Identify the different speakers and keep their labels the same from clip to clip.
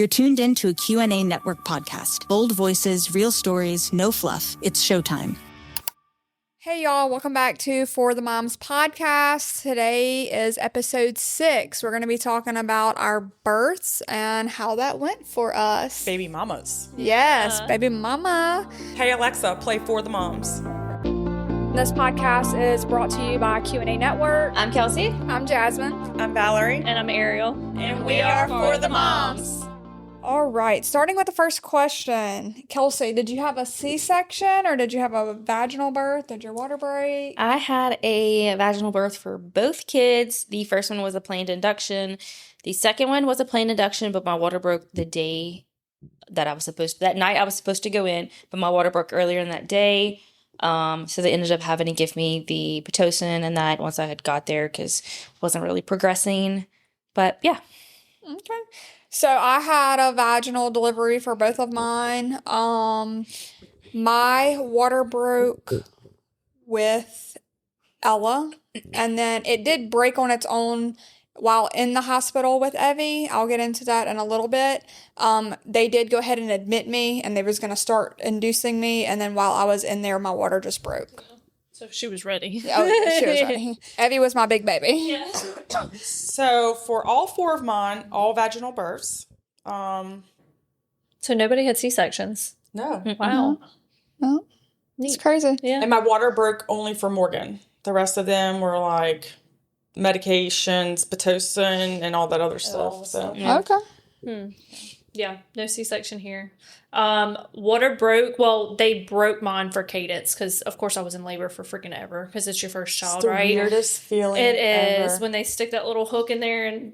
Speaker 1: You're tuned into a QNA Network podcast. Bold voices, real stories, no fluff. It's showtime.
Speaker 2: Hey y'all, welcome back to For the Moms podcast. Today is episode 6. We're going to be talking about our births and how that went for us.
Speaker 3: Baby mamas.
Speaker 2: Yes, baby mama.
Speaker 3: Hey Alexa, play For the Moms.
Speaker 2: This podcast is brought to you by QNA Network.
Speaker 4: I'm Kelsie.
Speaker 2: I'm Jasmine.
Speaker 3: I'm Valerie.
Speaker 4: And I'm Ariel.
Speaker 3: And we are For the Moms.
Speaker 2: All right, starting with the first question. Kelsie, did you have a C-section or did you have a vaginal birth? Did your water break?
Speaker 4: I had a vaginal birth for both kids. The first one was a planned induction. The second one was a planned induction, but my water broke the day that that night I was supposed to go in, but my water broke earlier in that day. So they ended up having to give me the Pitocin and that once I had got there because it wasn't really progressing. But yeah.
Speaker 2: Okay. So I had a vaginal delivery for both of mine. My water broke with Ella, and then it did break on its own while in the hospital with Evie. I'll get into that in a little bit. They did go ahead and admit me, and they was going to start inducing me, and then while I was in there, my water just broke.
Speaker 5: So she was ready.
Speaker 2: Oh, she was ready. Evie was my big baby.
Speaker 5: Yeah.
Speaker 3: So for all 4 of mine, all vaginal births.
Speaker 5: So nobody had C-sections.
Speaker 3: No.
Speaker 5: Wow.
Speaker 2: Oh, it's crazy.
Speaker 5: Yeah.
Speaker 3: And my water broke only for Morgan. The rest of them were like medications, Pitocin, and all that other stuff. So
Speaker 2: Okay.
Speaker 5: Yeah. No C-section here. Water broke. Well, they broke mine for Cadence because, of course, I was in labor for freaking ever because it's your first child,
Speaker 3: it's the
Speaker 5: right?
Speaker 3: weirdest feeling
Speaker 5: It is
Speaker 3: ever.
Speaker 5: when they stick that little hook in there and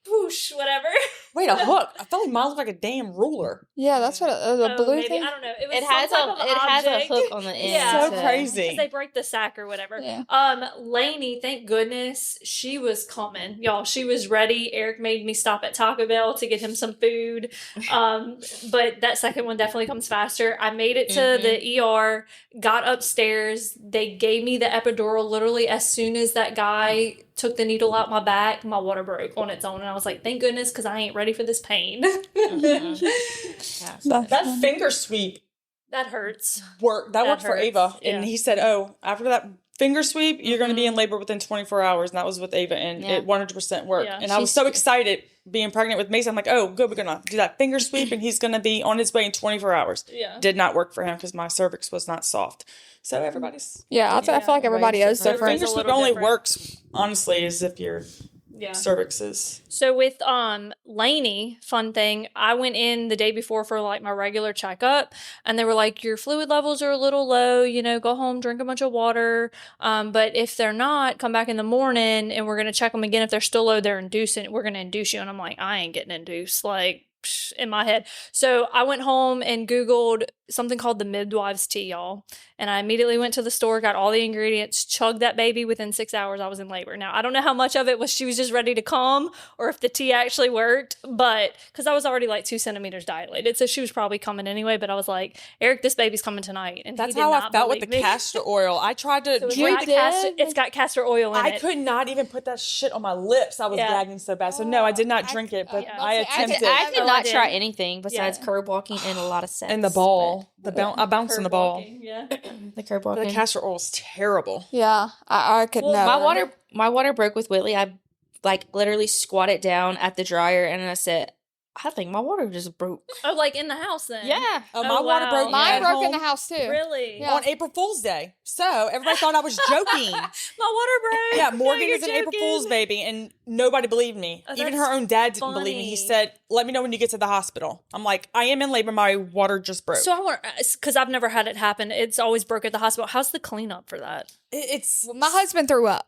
Speaker 5: whoosh, whatever.
Speaker 3: Wait, a hook? I felt like mine looked like a damn ruler.
Speaker 2: Yeah, that's what the blue
Speaker 5: maybe.
Speaker 2: thing.
Speaker 5: I don't know. It was
Speaker 4: It has
Speaker 5: some type of
Speaker 4: has a
Speaker 5: object.
Speaker 4: hook on the end.
Speaker 5: Yeah.
Speaker 3: So crazy.
Speaker 5: Because they break the sack or whatever.
Speaker 2: Yeah.
Speaker 5: Lainey, thank goodness, she was coming. Y'all, she was ready. Eric made me stop at Taco Bell to get him some food. But that second one definitely comes faster. I made it to the ER, got upstairs. They gave me the epidural literally as soon as that guy took the needle out my back. My water broke on its own. And I was like, thank goodness, because I ain't ready for this pain.
Speaker 3: That finger sweep
Speaker 5: That hurts.
Speaker 3: worked. That worked for
Speaker 5: hurts.
Speaker 3: Ava. And
Speaker 5: Yeah.
Speaker 3: he said, after that finger sweep, you're going to be in labor within 24 hours. And that was with Ava. And it 100% worked.
Speaker 5: Yeah.
Speaker 3: And I was so excited being pregnant with Mason. I'm like, oh, good. We're going to do that finger sweep. And he's going to be on his way in 24 hours.
Speaker 5: Yeah.
Speaker 3: Did not work for him because my cervix was not soft. So everybody's...
Speaker 2: Yeah, I feel like everybody is
Speaker 3: So
Speaker 2: different.
Speaker 3: finger
Speaker 5: a
Speaker 3: sweep
Speaker 5: little
Speaker 3: only
Speaker 5: different.
Speaker 3: works, honestly, as if your cervix is...
Speaker 5: So with Lainey, fun thing, I went in the day before for like my regular checkup, and they were like, your fluid levels are a little low, go home, drink a bunch of water, but if they're not, come back in the morning and we're going to check them again. If they're still low, we're going to induce you. And I'm like, I ain't getting induced, like, in my head. So I went home and Googled something called the midwives tea, y'all. And I immediately went to the store, got all the ingredients, chugged that baby. Within 6 hours, I was in labor. Now, I don't know how much of it was she was just ready to come or if the tea actually worked, but because I was already like 2 centimeters dilated. So she was probably coming anyway, but I was like, Eric, this baby's coming tonight. And
Speaker 3: That's
Speaker 5: he did
Speaker 3: how I
Speaker 5: not
Speaker 3: felt with the
Speaker 5: believe me.
Speaker 3: castor oil. I tried to
Speaker 5: So
Speaker 3: drink
Speaker 5: it's got castor oil in
Speaker 3: I
Speaker 5: it.
Speaker 3: could not even put that shit on my lips. I was gagging so bad. So no, I did not drink it, but I attempted.
Speaker 4: I could
Speaker 5: Oh,
Speaker 4: not
Speaker 5: I
Speaker 4: try
Speaker 5: did.
Speaker 4: anything besides curb walking and a lot of sex.
Speaker 3: And the ball. I bounced in the ball.
Speaker 5: Yeah.
Speaker 4: The curb
Speaker 3: The
Speaker 4: walking.
Speaker 3: castor oil is terrible.
Speaker 2: Yeah, I could
Speaker 5: Well,
Speaker 2: never.
Speaker 4: My water broke with Whitley. I literally squatted down at the dryer and I said, I think my water just broke.
Speaker 5: Oh, like in the house then?
Speaker 4: Yeah.
Speaker 3: My
Speaker 5: Oh,
Speaker 3: water
Speaker 5: wow.
Speaker 3: broke.
Speaker 2: Mine
Speaker 3: at
Speaker 2: broke in
Speaker 3: home
Speaker 2: the house too.
Speaker 5: Really?
Speaker 2: Yeah.
Speaker 3: on April Fool's Day. So everybody thought I was joking.
Speaker 5: My water broke.
Speaker 3: Yeah,
Speaker 5: No,
Speaker 3: Morgan
Speaker 5: you're
Speaker 3: is an April
Speaker 5: joking.
Speaker 3: Fool's baby, and nobody believed me.
Speaker 5: Oh,
Speaker 3: Even
Speaker 5: that's
Speaker 3: her own dad didn't believe me. He
Speaker 5: funny.
Speaker 3: said, "Let me know when you get to the hospital." I'm like, "I am in labor. My water just broke."
Speaker 5: So I want, because I've never had it happen. It's always broke at the hospital. How's the cleanup for that?
Speaker 3: It's
Speaker 2: My husband threw up.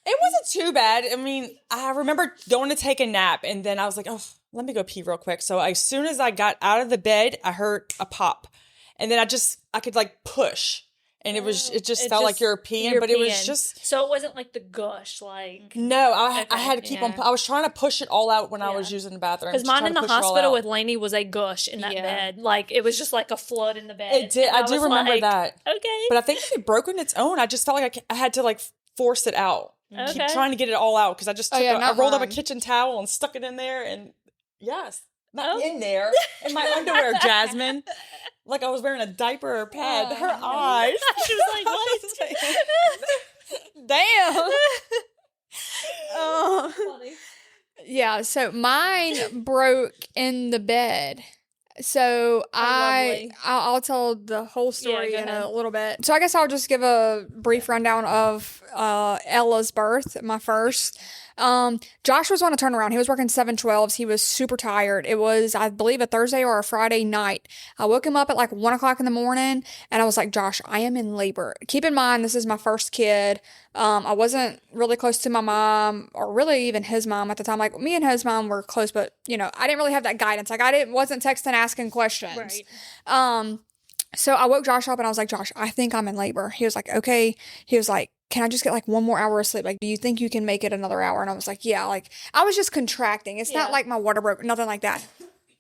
Speaker 3: It wasn't too bad. I mean, I remember going to take a nap, and then I was like, oh, let me go pee real quick. So as soon as I got out of the bed, I heard a pop. And then I could like push. And it just felt like you're peeing, but it was just...
Speaker 5: So it wasn't like the gush, like...
Speaker 3: No, I had to keep
Speaker 4: yeah.
Speaker 3: on... I was trying to push it all out when I was using the bathroom.
Speaker 5: Because
Speaker 3: Just
Speaker 5: mine
Speaker 3: trying
Speaker 5: in
Speaker 3: to
Speaker 5: the
Speaker 3: push it all
Speaker 5: hospital
Speaker 3: out.
Speaker 5: with Lainey was a gush in that
Speaker 4: Yeah.
Speaker 5: bed. Like, it was just like a flood in the bed.
Speaker 3: It did.
Speaker 5: And
Speaker 3: I do
Speaker 5: was
Speaker 3: remember
Speaker 5: like,
Speaker 3: that.
Speaker 5: Okay.
Speaker 3: But I think it broke on its own. I just felt like I had to like force it out. Keep
Speaker 5: Okay.
Speaker 3: trying to get it all out because I just took
Speaker 2: yeah,
Speaker 3: I
Speaker 2: not
Speaker 3: rolled up a
Speaker 2: mine.
Speaker 3: kitchen towel and stuck it in there and yes. Not in there. In my underwear, Jasmine. Like I was wearing a diaper or pad. Her eyes.
Speaker 5: She was like, what?
Speaker 2: Damn.
Speaker 5: Funny.
Speaker 2: Yeah, so mine broke in the bed. So
Speaker 5: lovely.
Speaker 2: I'll tell the whole story
Speaker 5: go
Speaker 2: in
Speaker 5: ahead.
Speaker 2: a little bit. So I guess I'll just give a brief rundown of Ella's birth, my first. Josh was on a turnaround. He was working 7/12s. He was super tired. It was, I believe, a Thursday or a Friday night. I woke him up at like 1 o'clock in the morning and I was like, Josh, I am in labor. Keep in mind, this is my first kid. I wasn't really close to my mom or really even his mom at the time. Like me and his mom were close, but you know, I didn't really have that guidance. Like wasn't texting, asking questions.
Speaker 5: Right.
Speaker 2: So I woke Josh up and I was like, Josh, I think I'm in labor. He was like, okay. He was like, can I just get like 1 more hour of sleep? Like, do you think you can make it another hour? And I was like, yeah, like I was just contracting. It's not
Speaker 5: Yeah.
Speaker 2: like my water broke, nothing like that.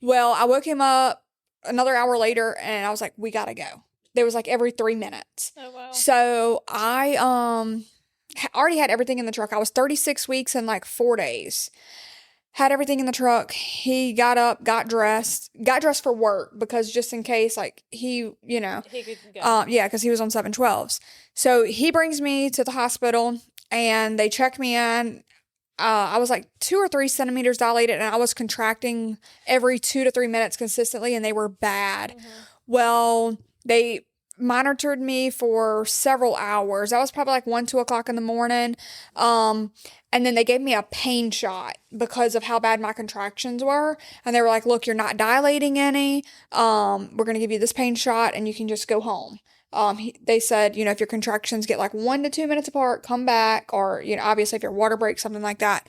Speaker 2: Well, I woke him up another hour later and I was like, we gotta go. There was like every 3 minutes.
Speaker 5: Oh, wow.
Speaker 2: So I already had everything in the truck. I was 36 weeks and like 4 days. Had everything in the truck. He got up, got dressed for work because just in case, like he, you know,
Speaker 5: He could go.
Speaker 2: yeah, because he was on 7/12s. So he brings me to the hospital and they check me in. I was like 2 or 3 centimeters dilated and I was contracting every 2 to 3 minutes consistently and they were bad. Well, they monitored me for several hours. That was probably like 1, 2 o'clock in the morning. And then they gave me a pain shot because of how bad my contractions were. And they were like, look, you're not dilating any. We're going to give you this pain shot and you can just go home. They said, you know, if your contractions get like 1 to 2 minutes apart, come back. Or, you know, obviously if your water breaks, something like that.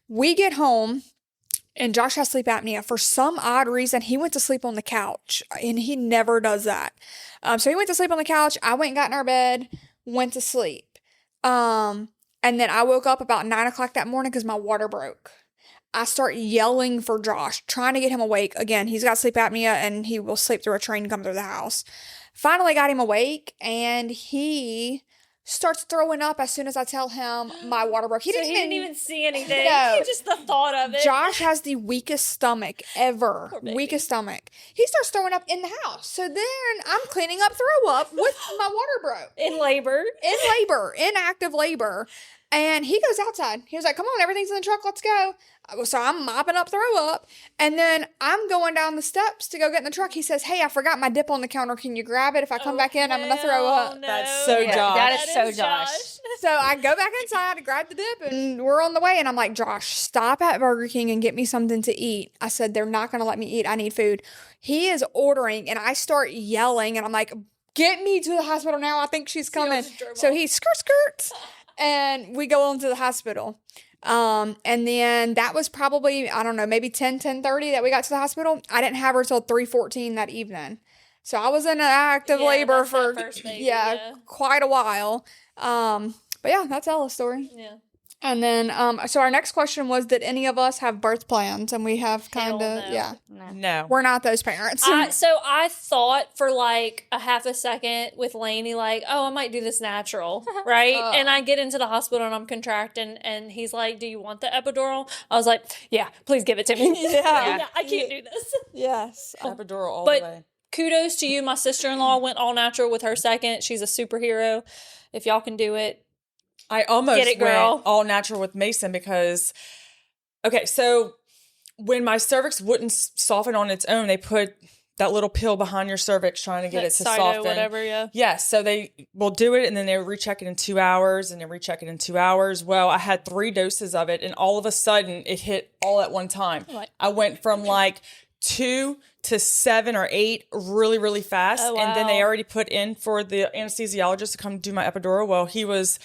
Speaker 2: We get home and Josh has sleep apnea. For some odd reason, he went to sleep on the couch and he never does that. So he went to sleep on the couch. I went and got in our bed, went to sleep. And then I woke up about 9 o'clock that morning because my water broke. I start yelling for Josh, trying to get him awake. Again, he's got sleep apnea and he will sleep through a train come through the house. Finally got him awake and he starts throwing up as soon as I tell him my water broke. He
Speaker 5: So
Speaker 2: didn't
Speaker 5: he didn't even see anything.
Speaker 2: No.
Speaker 5: Just the thought of it.
Speaker 2: Josh has the weakest stomach ever.
Speaker 5: Poor baby.
Speaker 2: Weakest stomach. He starts throwing up in the house. So then I'm cleaning up throw up with my water broke.
Speaker 5: In labor.
Speaker 2: In labor, in active labor. And he goes outside. He was like, come on, everything's in the truck. Let's go. So I'm mopping up throw up. And then I'm going down the steps to go get in the truck. He says, hey, I forgot my dip on the counter. Can you grab it? If I come back in, I'm going to throw up.
Speaker 5: No.
Speaker 3: That's so
Speaker 4: Yeah,
Speaker 3: Josh.
Speaker 4: that is so Josh.
Speaker 2: So I go back inside to grab the dip and we're on the way. And I'm like, Josh, stop at Burger King and get me something to eat. I said, they're not going to let me eat. I need food. He is ordering and I start yelling and I'm like, get me to the hospital now. I think she's coming. So he skirts and we go on to the hospital. And then that was probably, I don't know, maybe 10:30 that we got to the hospital. I didn't have her till 3:14 that evening. So I was in active
Speaker 5: Yeah,
Speaker 2: labor
Speaker 5: that's
Speaker 2: for
Speaker 5: that first baby,
Speaker 2: yeah,
Speaker 5: yeah.
Speaker 2: quite a while. But yeah, that's Ella's story.
Speaker 5: Yeah.
Speaker 2: And then, so our next question was, did any of us have birth plans? And we have kind
Speaker 5: Hell
Speaker 2: of,
Speaker 5: no.
Speaker 2: yeah,
Speaker 3: No.
Speaker 2: we're not those parents.
Speaker 5: So I thought for like a half a second with Lainey, like, oh, I might do this natural, right? And I get into the hospital and I'm contracting, and he's like, do you want the epidural? I was like, yeah, please give it to me.
Speaker 2: Yeah.
Speaker 5: I can't do this.
Speaker 2: Yes.
Speaker 3: Epidural all
Speaker 5: But-
Speaker 3: the way.
Speaker 5: Kudos to you. My sister-in-law went all natural with her second. She's a superhero. If y'all can do it.
Speaker 3: I almost
Speaker 5: Get it, girl.
Speaker 3: went all natural with Mason because, okay, so when my cervix wouldn't soften on its own, they put that little pill behind your cervix trying to get it to
Speaker 5: Cyto,
Speaker 3: soften.
Speaker 5: whatever, yeah.
Speaker 3: Yes, so they will do it and then they recheck it in 2 hours and then recheck it in 2 hours. Well, I had 3 doses of it and all of a sudden it hit all at one time.
Speaker 5: Right.
Speaker 3: I went from like 2 to 7 or 8 really, really fast.
Speaker 5: Oh,
Speaker 3: And then they
Speaker 5: wow.
Speaker 3: already put in for the anesthesiologist to come do my epidural. Well, he was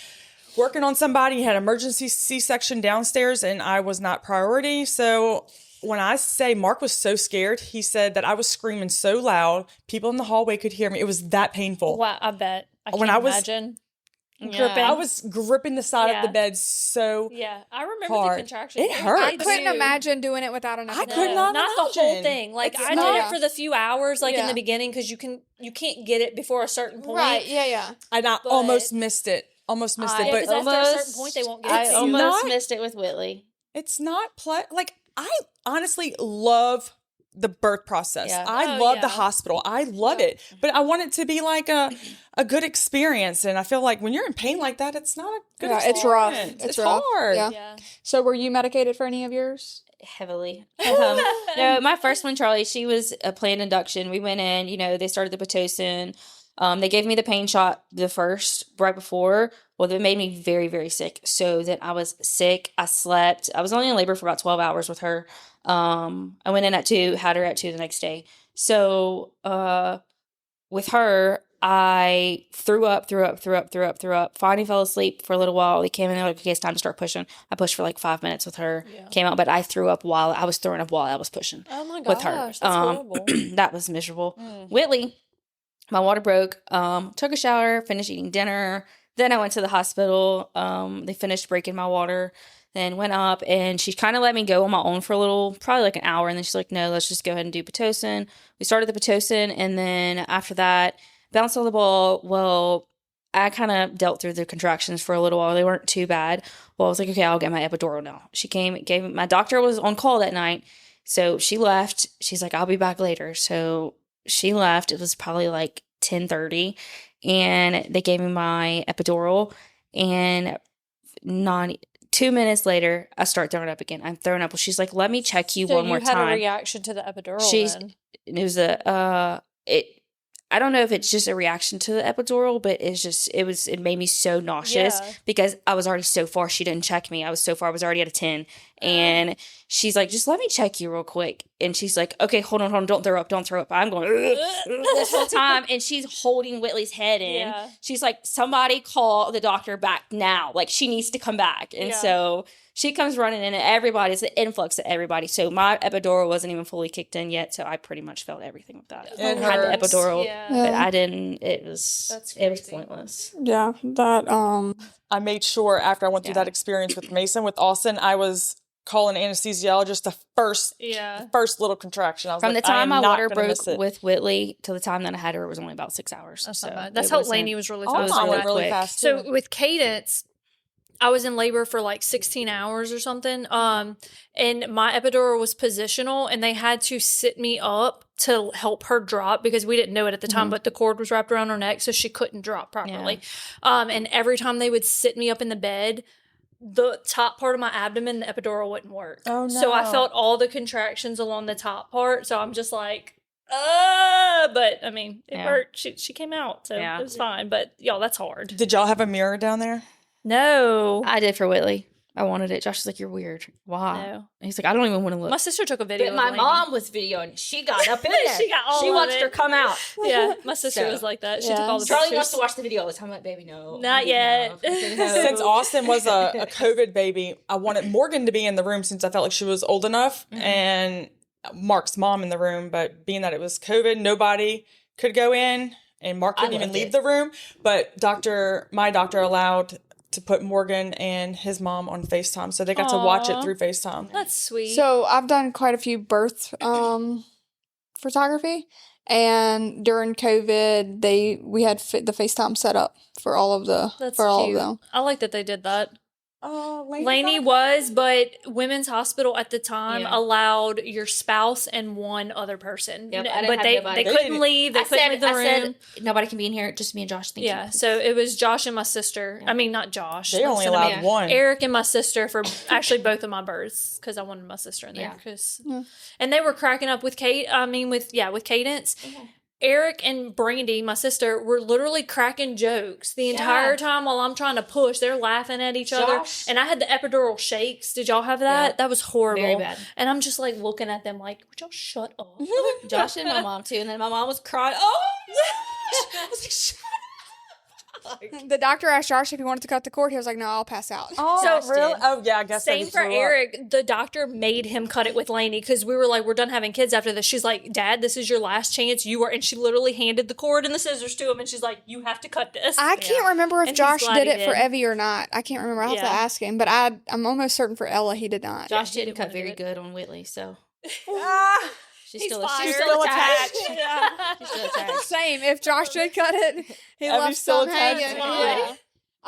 Speaker 3: working on somebody, he had emergency C-section downstairs and I was not priority. So when I say Mark was so scared, he said that I was screaming so loud, people in the hallway could hear me. It was that painful.
Speaker 5: Wow, I bet. I can't
Speaker 3: When I was-
Speaker 5: imagine.
Speaker 4: Yeah.
Speaker 5: Gripping.
Speaker 3: I was gripping the side
Speaker 5: Yeah.
Speaker 3: of the bed so
Speaker 5: Yeah, I remember
Speaker 3: hard.
Speaker 5: the contractions.
Speaker 3: It hurt.
Speaker 2: I couldn't
Speaker 5: do.
Speaker 2: imagine doing it without an
Speaker 3: I
Speaker 2: epidural.
Speaker 3: could not
Speaker 5: the whole
Speaker 3: imagine.
Speaker 5: thing. Like
Speaker 3: It's
Speaker 5: I did
Speaker 2: not-
Speaker 5: it for the few hours, like in
Speaker 2: Yeah.
Speaker 5: the beginning, because you can't get it before a certain point.
Speaker 2: Right, yeah.
Speaker 3: and I
Speaker 5: But-
Speaker 3: almost missed it. Almost missed
Speaker 5: Yeah,
Speaker 3: it.
Speaker 5: because
Speaker 3: But
Speaker 5: after a certain point, they won't get
Speaker 4: I
Speaker 5: it to you.
Speaker 4: almost
Speaker 3: not-
Speaker 4: missed it with Whitley.
Speaker 3: it's not like I honestly love the birth process.
Speaker 4: Yeah.
Speaker 3: I love the hospital. I love it, but I want it to be like a good experience. And I feel like when you're in pain like that, it's not a good experience.
Speaker 2: It's rough. It's rough.
Speaker 3: hard.
Speaker 2: Yeah. So were you medicated for any of yours?
Speaker 4: Heavily. No, my first one, Charlie, she was a planned induction. We went in, they started the Pitocin. They gave me the pain shot the first right before. Well, that made me very, very sick. So then I was sick. I slept. I was only in labor for about 12 hours with her. I went in at 2, had her at 2 the next day. So with her, I threw up, finally fell asleep for a little while. They came in, they're like, okay, it's time to start pushing. I pushed for like 5 minutes with her, came out, but I threw up while I was throwing up while I was pushing.
Speaker 5: Oh my gosh,
Speaker 4: with her.
Speaker 5: that's horrible.
Speaker 4: That was miserable. Whitley, my water broke, took a shower, finished eating dinner. Then I went to the hospital. They finished breaking my water, then went up, and she kind of let me go on my own for a little, probably like an hour. And then she's like, no, let's just go ahead and do Pitocin. We started the Pitocin, and then after that, bounced on the ball. Well, I kind of dealt through the contractions for a little while. They weren't too bad. Well, I was like, okay, I'll get my epidural now. She came, my doctor was on call that night. So she left. She's like, I'll be back later. So she left. It was probably like 10:30, and they gave me my epidural, and 2 minutes later, I start throwing up again. I'm throwing up. Well, she's like, let me check you one more time.
Speaker 5: So you had a reaction to the epidural then?
Speaker 4: It was I don't know if it's just a reaction to the epidural, but it made me so nauseous because I was already so far. She didn't check me. I was already at a 10. And she's like, just let me check you real quick. And she's like, okay, hold on. Don't throw up. I'm going this whole time. And she's holding Whitley's head in. Yeah. She's like, somebody call the doctor back now. Like, she needs to come back. And so she comes running in, and everybody's the influx of everybody. So my epidural wasn't even fully kicked in yet. So I pretty much felt everything with that. I had the epidural, but I didn't. It was pointless.
Speaker 2: Yeah, that
Speaker 3: I made sure after I went through that experience with Mason, with Austin, I was calling anesthesiologist the first little contraction. I was
Speaker 4: from
Speaker 3: like,
Speaker 4: the time my water broke with Whitley till the time that I had her, it was only about 6 hours.
Speaker 5: That's how Lainey was really fast.
Speaker 3: I went really fast too.
Speaker 5: So with Cadence, I was in labor for like 16 hours or something. And my epidural was positional, and they had to sit me up to help her drop because we didn't know it at the time, but the cord was wrapped around her neck, so she couldn't drop properly. And every time they would sit me up in the bed, the top part of my abdomen, the epidural wouldn't work. Oh, no. So I felt all the contractions along the top part. So I'm just like, but I mean, it worked. She came out, so it was fine. But y'all, that's hard.
Speaker 3: Did y'all have a mirror down there?
Speaker 5: No.
Speaker 4: I did for Whitley. I wanted it. Josh was like, you're weird. Why? No. And he's like, I don't even want to look.
Speaker 5: My sister took a video.
Speaker 4: But my mom was videoing. She got up in there. She watched her come out.
Speaker 5: Yeah, my sister was like that. She took all the
Speaker 4: Charlie
Speaker 5: pictures.
Speaker 4: wants to watch the video all the time. I'm like, baby, no.
Speaker 5: Not yet.
Speaker 4: No.
Speaker 3: Since Austin was a COVID baby, I wanted Morgan to be in the room since I felt like she was old enough, and Mark's mom in the room. But being that it was COVID, nobody could go in, and Mark couldn't even leave the room. But my doctor allowed to put Morgan and his mom on FaceTime, so they got to watch it through FaceTime.
Speaker 5: That's sweet.
Speaker 2: So I've done quite a few birth photography, and during COVID, we had the FaceTime set up for all of the all of them.
Speaker 5: I like that they did that.
Speaker 3: Lainey
Speaker 5: was, but Women's Hospital at the time allowed your spouse and one other person.
Speaker 4: Yep,
Speaker 5: but they couldn't leave. They couldn't leave the room.
Speaker 4: Said, nobody can be in here. Just me and Josh. Thank you.
Speaker 5: So it was Josh and my sister. I mean, not Josh.
Speaker 3: They only allowed one.
Speaker 5: Eric and my sister for actually both of my births because I wanted my sister in there. And they were cracking up with with Cadence. Eric and Brandy, my sister, were literally cracking jokes the entire time while I'm trying to push. They're laughing at each other. And I had the epidural shakes. Did y'all have that? Yeah. That was horrible.
Speaker 4: Very bad.
Speaker 5: And I'm just like looking at them like, would y'all shut up?
Speaker 4: Josh and my mom too. And then my mom was crying. Oh, I was like, shut up.
Speaker 2: The doctor asked Josh if he wanted to cut the cord. He was like, no, I'll pass out.
Speaker 3: Oh, so really? Oh, yeah, I guess
Speaker 5: same for Eric. The doctor made him cut it with Lainey because we were like, we're done having kids after this. She's like, Dad, this is your last chance. And she literally handed the cord and the scissors to him, and she's like, you have to cut this.
Speaker 2: I can't remember if Josh did it for Evie or not. I can't remember. I'll have to ask him. But I'm almost certain for Ella, he did not.
Speaker 4: Josh didn't cut very good on Whitley, so. She's still attached.
Speaker 2: She's still attached. Same. If Josh did cut it, he left some hanging.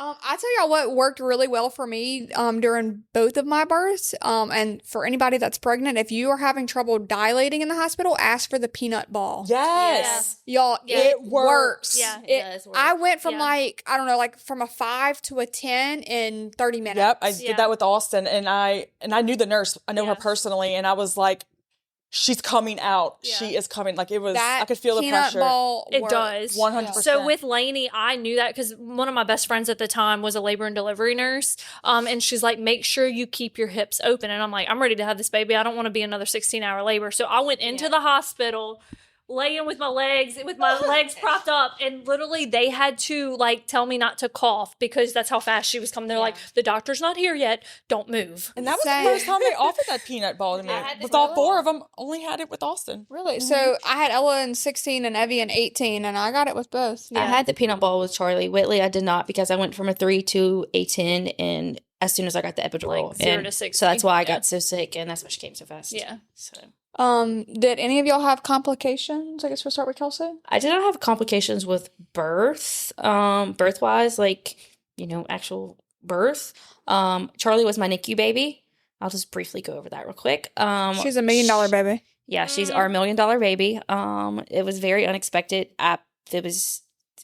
Speaker 2: I tell y'all what worked really well for me during both of my births. And for anybody that's pregnant, if you are having trouble dilating in the hospital, ask for the peanut ball.
Speaker 3: Yes.
Speaker 2: Y'all,
Speaker 5: Yeah.
Speaker 2: it works.
Speaker 5: Yeah.
Speaker 4: It does work.
Speaker 2: I went from
Speaker 5: Yeah.
Speaker 2: like, I don't know, like from a 5 to a 10 in 30 minutes.
Speaker 3: Yep, I
Speaker 5: Yeah.
Speaker 3: did that with Austin, and I knew the nurse. I know her
Speaker 5: Yeah.
Speaker 3: personally, and I was like, "She's coming out.
Speaker 5: Yeah.
Speaker 3: She is coming." Like it was,
Speaker 2: That
Speaker 3: I could feel the
Speaker 2: peanut
Speaker 3: pressure.
Speaker 2: ball
Speaker 5: It
Speaker 2: worked.
Speaker 5: does.
Speaker 3: 100%.
Speaker 5: So with Lainey, I knew that because one of my best friends at the time was a labor and delivery nurse. And she's like, make sure you keep your hips open. And I'm like, I'm ready to have this baby. I don't want to be another 16-hour labor. So I went into the hospital, laying with my legs propped up, and literally they had to like tell me not to cough because that's how fast she was coming. They're like, the doctor's not here yet. Don't move.
Speaker 3: And that was
Speaker 2: Same.
Speaker 3: the first time they offered that peanut ball to me.
Speaker 4: had
Speaker 3: With
Speaker 4: to
Speaker 3: all
Speaker 4: do
Speaker 3: 4 of them, only had it with Austin.
Speaker 2: Really? So I had Ella in 16 and Evie in 18, and I got it with both.
Speaker 4: I had the peanut ball with Charlie. Whitley, I did not because I went from a 3 to a 10, and as soon as I got the epidural,
Speaker 5: Like 0
Speaker 4: and
Speaker 5: to 60.
Speaker 4: so that's why I got so sick, and that's why she came so fast.
Speaker 5: Yeah.
Speaker 4: So
Speaker 2: Did any of y'all have complications? I guess we'll start with Kelsie.
Speaker 4: I did not have complications with birth, birth wise, like, actual birth. Charlie was my NICU baby. I'll just briefly go over that real quick.
Speaker 2: She's $1 million baby.
Speaker 4: Yeah, she's our $1 million baby. It was very unexpected.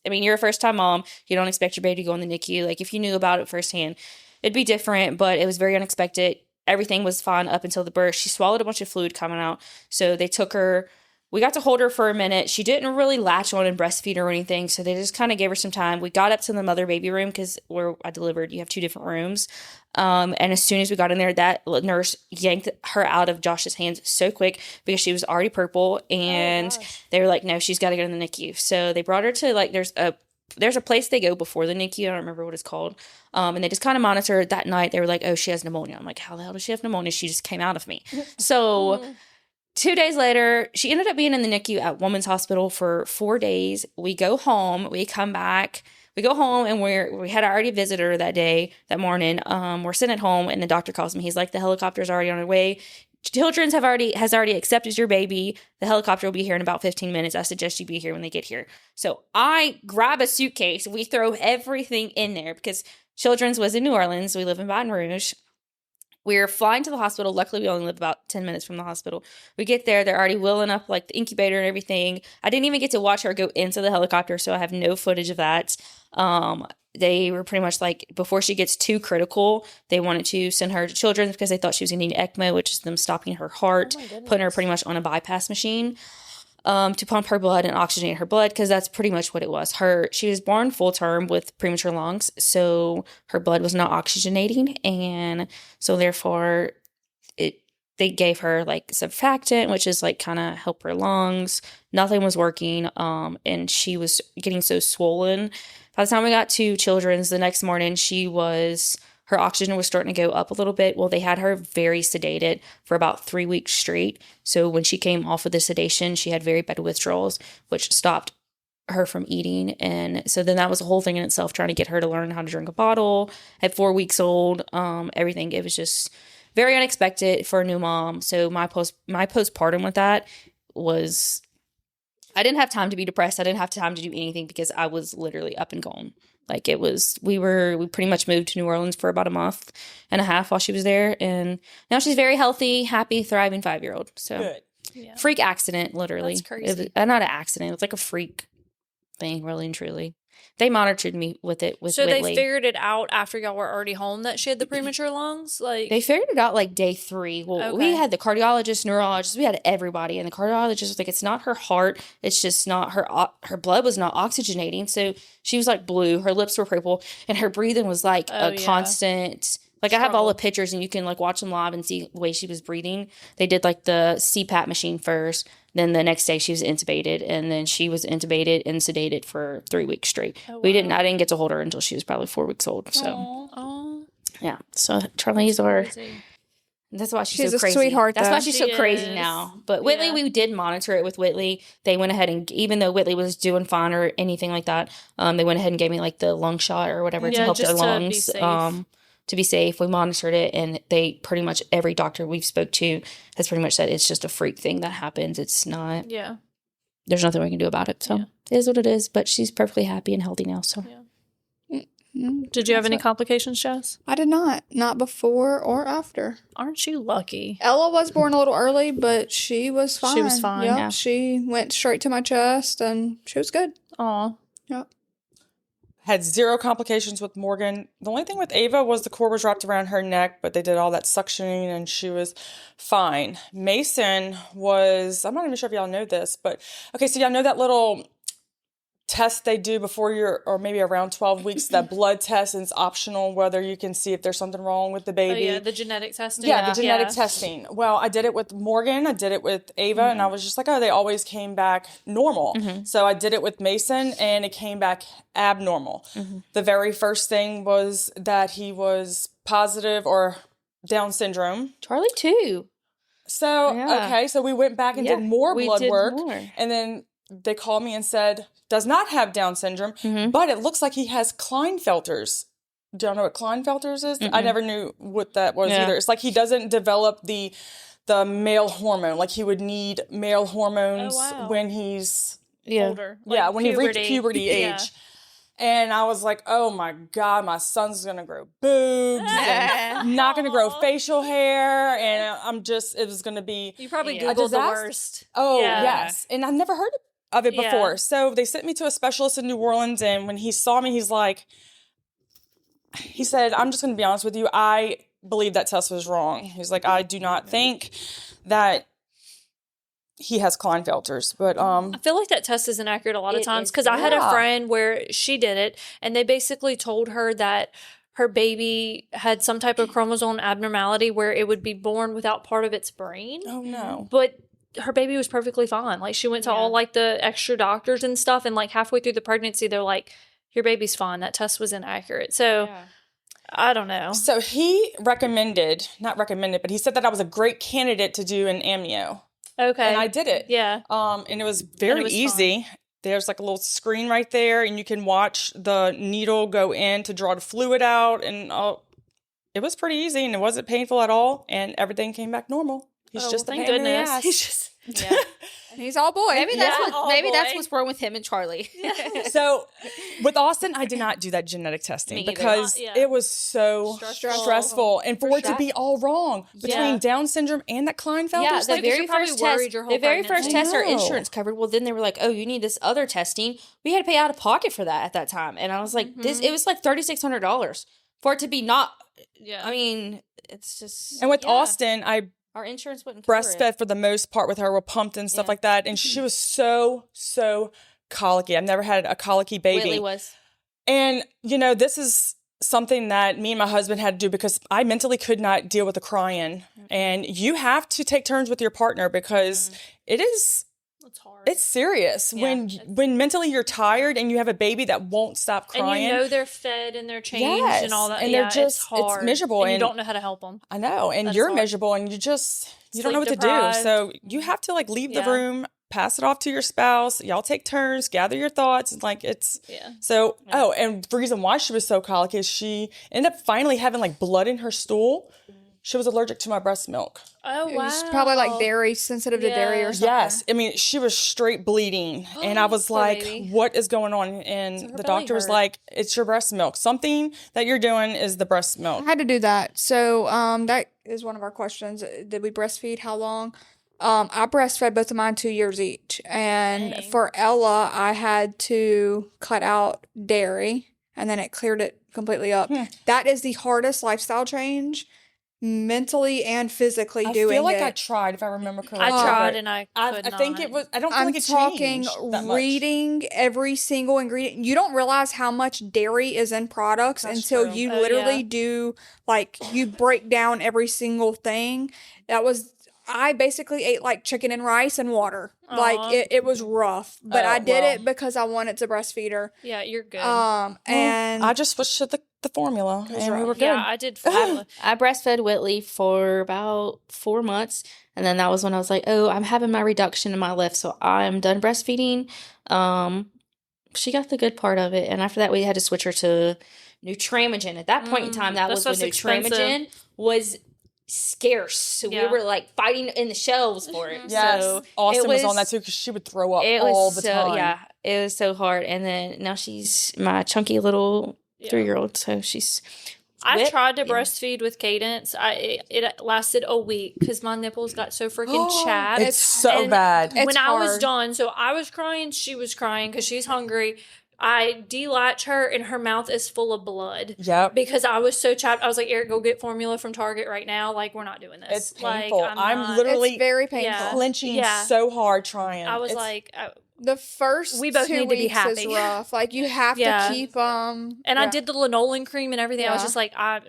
Speaker 4: You're a first time mom. You don't expect your baby to go in the NICU. Like, if you knew about it firsthand, it'd be different, but it was very unexpected. Everything was fine up until the birth. She swallowed a bunch of fluid coming out. So they took her. We got to hold her for a minute. She didn't really latch on and breastfeed her or anything. So they just kind of gave her some time. We got up to the mother baby room because where I delivered, you have 2 different rooms. And as soon as we got in there, that nurse yanked her out of Josh's hands so quick because she was already purple. And they were like, no, she's got to go to the NICU. So they brought her to there's a place they go before the NICU. I don't remember what it's called. And they just kind of monitored that night. They were like, oh, she has pneumonia. I'm like, how the hell does she have pneumonia? She just came out of me. So 2 days later, she ended up being in the NICU at Women's Hospital for 4 days. We go home. We come back. We go home, and we had already visited her that morning. We're sitting at home, and the doctor calls me. He's like, the helicopter's already on her way. Children's has already accepted your baby. The helicopter will be here in about 15 minutes. I suggest you be here when they get here. So I grab a suitcase. We throw everything in there because Children's was in New Orleans. We live in Baton Rouge. We're flying to the hospital. Luckily, we only live about 10 minutes from the hospital. We get there. They're already wheeling up like the incubator and everything. I didn't even get to watch her go into the helicopter, so I have no footage of that. They were pretty much like, before she gets too critical, they wanted to send her to Children's because they thought she was going to need ECMO, which is them stopping her heart, putting her pretty much on a bypass machine to pump her blood and oxygenate her blood, because that's pretty much what it was. She was born full term with premature lungs, so her blood was not oxygenating, and so therefore they gave her like surfactant, which is like kind of help her lungs. Nothing was working, and she was getting so swollen. By the time we got to Children's the next morning, her oxygen was starting to go up a little bit. Well, they had her very sedated for about 3 weeks straight. So when she came off of the sedation, she had very bad withdrawals, which stopped her from eating. And so then that was a whole thing in itself, trying to get her to learn how to drink a bottle at 4 weeks old. Everything. It was just very unexpected for a new mom. So my postpartum with that was, I didn't have time to be depressed. I didn't have time to do anything because I was literally up and gone. Like it was, we pretty much moved to New Orleans for about a month and a half while she was there. And now she's very healthy, happy, thriving 5-year-old. So
Speaker 3: Good.
Speaker 5: Yeah.
Speaker 4: freak accident, literally.
Speaker 5: That's crazy.
Speaker 4: It was, not an accident. It was like a freak thing, really and truly. They monitored me with it with
Speaker 5: So
Speaker 4: Whitley.
Speaker 5: they figured it out after y'all were already home that she had the premature lungs? Like
Speaker 4: They figured it out like day 3. Well, we
Speaker 5: Okay.
Speaker 4: had the cardiologist, neurologist, we had everybody. And the cardiologist was like, it's not her heart. It's just not her blood was not oxygenating. So she was like blue. Her lips were purple. And her breathing was like a constant. Like I have all the pictures and you can like watch them live and see the way she was breathing. They did like the CPAP machine first. Then the next day she was intubated, and then she was intubated and sedated for 3 weeks straight.
Speaker 5: Oh, wow.
Speaker 4: I didn't get to hold her until she was probably 4 weeks old. So
Speaker 5: Oh,
Speaker 4: yeah. So Charlie's
Speaker 5: crazy.
Speaker 4: that's why she's
Speaker 2: She's
Speaker 4: so
Speaker 2: a
Speaker 4: crazy.
Speaker 2: sweetheart,
Speaker 4: That's
Speaker 2: though.
Speaker 4: why she's
Speaker 5: She
Speaker 4: so crazy
Speaker 5: is.
Speaker 4: now. But Whitley,
Speaker 5: Yeah.
Speaker 4: we did monitor it with Whitley. They went ahead and, even though Whitley was doing fine or anything like that, they went ahead and gave me like the lung shot or whatever to
Speaker 5: Yeah,
Speaker 4: help their
Speaker 5: just to be
Speaker 4: lungs.
Speaker 5: safe.
Speaker 4: To be safe, we monitored it, and they pretty much, every doctor we've spoke to has pretty much said it's just a freak thing that happens. It's not,
Speaker 5: Yeah.
Speaker 4: there's nothing we can do about it. So
Speaker 5: Yeah.
Speaker 4: it is what it is, but she's perfectly happy and healthy now. So
Speaker 5: Yeah. Did you have any complications, Jess?
Speaker 2: I did not before or after.
Speaker 5: Aren't you lucky?
Speaker 2: Ella was born a little early, but she was fine.
Speaker 5: She was fine,
Speaker 2: Yep,
Speaker 4: yeah.
Speaker 2: she went straight to my chest, and she was good.
Speaker 5: Aw.
Speaker 2: Yep.
Speaker 3: Had 0 complications with Morgan. The only thing with Ava was the cord was wrapped around her neck, but they did all that suctioning and she was fine. Mason was, I'm not even sure if y'all know this, but okay, so y'all know that little test they do before or maybe around 12 weeks, that blood test, and it's optional whether you can see if there's something wrong with the
Speaker 5: Oh,
Speaker 3: baby.
Speaker 5: yeah, the genetic testing.
Speaker 3: Yeah, the genetic testing. Well, I did it with Morgan. I did it with Ava, and I was just like, oh, they always came back normal. So I did it with Mason, and it came back abnormal. The very first thing was that he was positive or Down syndrome.
Speaker 4: Charlie too.
Speaker 3: So,
Speaker 4: Yeah.
Speaker 3: okay, so we went back and did more
Speaker 4: we
Speaker 3: blood
Speaker 4: did
Speaker 3: work.
Speaker 4: more.
Speaker 3: And then they called me and said, does not have Down syndrome, but it looks like he has Klinefelter's. Do y'all know what Klinefelter's is? I never knew what that was either. It's like he doesn't develop the male hormone. Like he would need male hormones when he's
Speaker 5: Older.
Speaker 3: when he reached puberty age. And I was like, oh my God, my son's going to grow boobs and not going to grow facial hair. And it was going to be
Speaker 5: You probably
Speaker 3: a
Speaker 5: Googled the
Speaker 3: disaster.
Speaker 5: worst.
Speaker 3: Oh,
Speaker 5: Yeah.
Speaker 3: yes. And I've never heard of it before. So they sent me to a specialist in New Orleans. And when he saw me, he said, I'm just going to be honest with you. I believe that test was wrong. He's like, I do not think that he has Klinefelter's, but
Speaker 5: I feel like that test is inaccurate a lot of
Speaker 4: It
Speaker 5: times
Speaker 4: is,
Speaker 5: because I had a
Speaker 3: yeah.
Speaker 5: friend where she did it and they basically told her that her baby had some type of chromosome abnormality where it would be born without part of its brain.
Speaker 3: oh no.
Speaker 5: But her baby was perfectly fine. Like she went to all like the extra doctors and stuff, and like halfway through the pregnancy, they're like, "Your baby's fine. That test was inaccurate." So I don't know.
Speaker 3: So he not recommended, but he said that I was a great candidate to do an amnio.
Speaker 5: Okay,
Speaker 3: And I did it.
Speaker 5: Yeah.
Speaker 3: And it was very
Speaker 5: was
Speaker 3: easy. There's like a little screen right there, and you can watch the needle go in to draw the fluid out. And it was pretty easy, and it wasn't painful at all. And everything came back normal. He's just a
Speaker 5: thank
Speaker 3: pain in the
Speaker 5: goodness.
Speaker 3: ass.
Speaker 5: He's just
Speaker 2: And he's all boy.
Speaker 4: Maybe that's
Speaker 5: Yeah.
Speaker 4: maybe
Speaker 5: Oh,
Speaker 4: that's
Speaker 5: boy.
Speaker 4: what's wrong with him and Charlie.
Speaker 3: So with Austin, I did not do that genetic testing
Speaker 4: Me either.
Speaker 3: because
Speaker 5: Yeah.
Speaker 3: it was so stressful. And for it to be all wrong between Down syndrome and that Klinefelter's
Speaker 4: Yeah, the
Speaker 3: thing.
Speaker 4: very
Speaker 5: you're probably
Speaker 4: first
Speaker 5: worried
Speaker 4: test.
Speaker 5: your whole
Speaker 4: The very first
Speaker 5: pregnancy.
Speaker 4: test our
Speaker 3: I know.
Speaker 4: insurance covered. Well, then they were like, "Oh, you need this other testing." We had to pay out of pocket for that at that time, and I was like, "This." It was like $3,600 for it to be not.
Speaker 5: Yeah.
Speaker 4: I mean, it's just.
Speaker 3: And with Austin, I
Speaker 4: our insurance wouldn't cover
Speaker 3: breastfed
Speaker 4: it.
Speaker 3: for the most part with her, were pumped and stuff like that. And she was so colicky. I've never had a colicky baby.
Speaker 4: Whitley was.
Speaker 3: And, this is something that me and my husband had to do because I mentally could not deal with the crying. And you have to take turns with your partner because it's
Speaker 5: hard.
Speaker 3: It's serious when mentally you're tired and you have a baby that won't stop crying.
Speaker 5: And they're fed and they're changed and all that.
Speaker 3: And
Speaker 5: Yeah,
Speaker 3: they're just,
Speaker 5: it's hard.
Speaker 3: it's miserable.
Speaker 5: And you
Speaker 3: And
Speaker 5: don't know how to help them.
Speaker 3: I know. And
Speaker 5: That's
Speaker 3: you're
Speaker 5: hard.
Speaker 3: miserable and you don't know what to do.
Speaker 5: deprived.
Speaker 3: So you have to leave the room, pass it off to your spouse. Y'all take turns, gather your thoughts. And So, and the reason why she was so colicky is she ended up finally having blood in her stool. She was allergic to my breast milk.
Speaker 5: Oh, wow.
Speaker 2: He's probably dairy, sensitive to dairy or something.
Speaker 3: Yes. I mean, she was straight bleeding. And I was like,
Speaker 5: baby.
Speaker 3: what is going on? And the doctor was like, it's your breast milk. Something that you're doing is the breast milk.
Speaker 2: I had to do that. So that is one of our questions. Did we breastfeed? How long? I breastfed both of mine 2 years each. And for Ella, I had to cut out dairy and then it cleared it completely up. That is the hardest lifestyle change. Mentally and physically doing it.
Speaker 3: I feel like I tried, if I remember correctly.
Speaker 5: I tried and I
Speaker 3: I
Speaker 5: could
Speaker 3: think
Speaker 5: not.
Speaker 3: it was. I don't feel
Speaker 2: I'm
Speaker 3: like it
Speaker 2: talking
Speaker 3: changed that much.
Speaker 2: reading every single ingredient. You don't realize how much dairy is in products until
Speaker 3: true.
Speaker 2: you
Speaker 5: Oh,
Speaker 2: literally
Speaker 5: yeah.
Speaker 2: do you break down every single thing. I basically ate chicken and rice and water.
Speaker 5: Aw.
Speaker 2: It was rough, but
Speaker 3: Oh,
Speaker 2: I did
Speaker 3: well.
Speaker 2: it because I wanted to breastfeed her.
Speaker 5: Yeah, you're good.
Speaker 2: And
Speaker 3: I just switched to the formula, and we were good.
Speaker 5: yeah, I did formula.
Speaker 4: I breastfed Whitley for about 4 months, and then that was when I was like, "Oh, I'm having my reduction in my lift, so I'm done breastfeeding." She got the good part of it, and after that, we had to switch her to Nutramigen. At that point in time, that was
Speaker 5: that's
Speaker 4: when
Speaker 5: what's
Speaker 4: Nutramigen was scarce, so
Speaker 5: Yeah.
Speaker 4: we were fighting in the shelves for it.
Speaker 3: Yes,
Speaker 4: So
Speaker 3: Austin
Speaker 4: it
Speaker 3: was on that too because she would throw up
Speaker 4: it
Speaker 3: all
Speaker 4: was
Speaker 3: the
Speaker 4: so
Speaker 3: time.
Speaker 4: yeah, it was so hard. And then now she's my chunky little 3-year-old. So she's.
Speaker 5: I
Speaker 4: whipped,
Speaker 5: tried to
Speaker 4: yeah.
Speaker 5: breastfeed with Cadence. It lasted a week because my nipples got so freaking chapped.
Speaker 3: It's so
Speaker 5: And
Speaker 3: bad.
Speaker 5: When I was
Speaker 2: hard.
Speaker 5: done, so I was crying, she was crying because she's hungry. I delatch her and her mouth is full of blood.
Speaker 3: Yep.
Speaker 5: Because I was so chapped. I was like, Eric, go get formula from Target right now. Like, we're not doing this.
Speaker 3: It's painful.
Speaker 5: Like,
Speaker 3: I'm
Speaker 5: not-
Speaker 3: literally
Speaker 2: It's very painful.
Speaker 5: Yeah.
Speaker 3: clenching
Speaker 5: Yeah.
Speaker 3: so hard trying.
Speaker 5: I was
Speaker 3: It's-
Speaker 5: like,
Speaker 2: The first
Speaker 5: We both
Speaker 2: 2
Speaker 5: need to be
Speaker 2: weeks
Speaker 5: happy.
Speaker 2: is rough. Like, you have
Speaker 5: Yeah.
Speaker 2: to keep
Speaker 5: and I did the linoleum cream and everything. I was
Speaker 2: Yeah.
Speaker 5: just like,
Speaker 4: I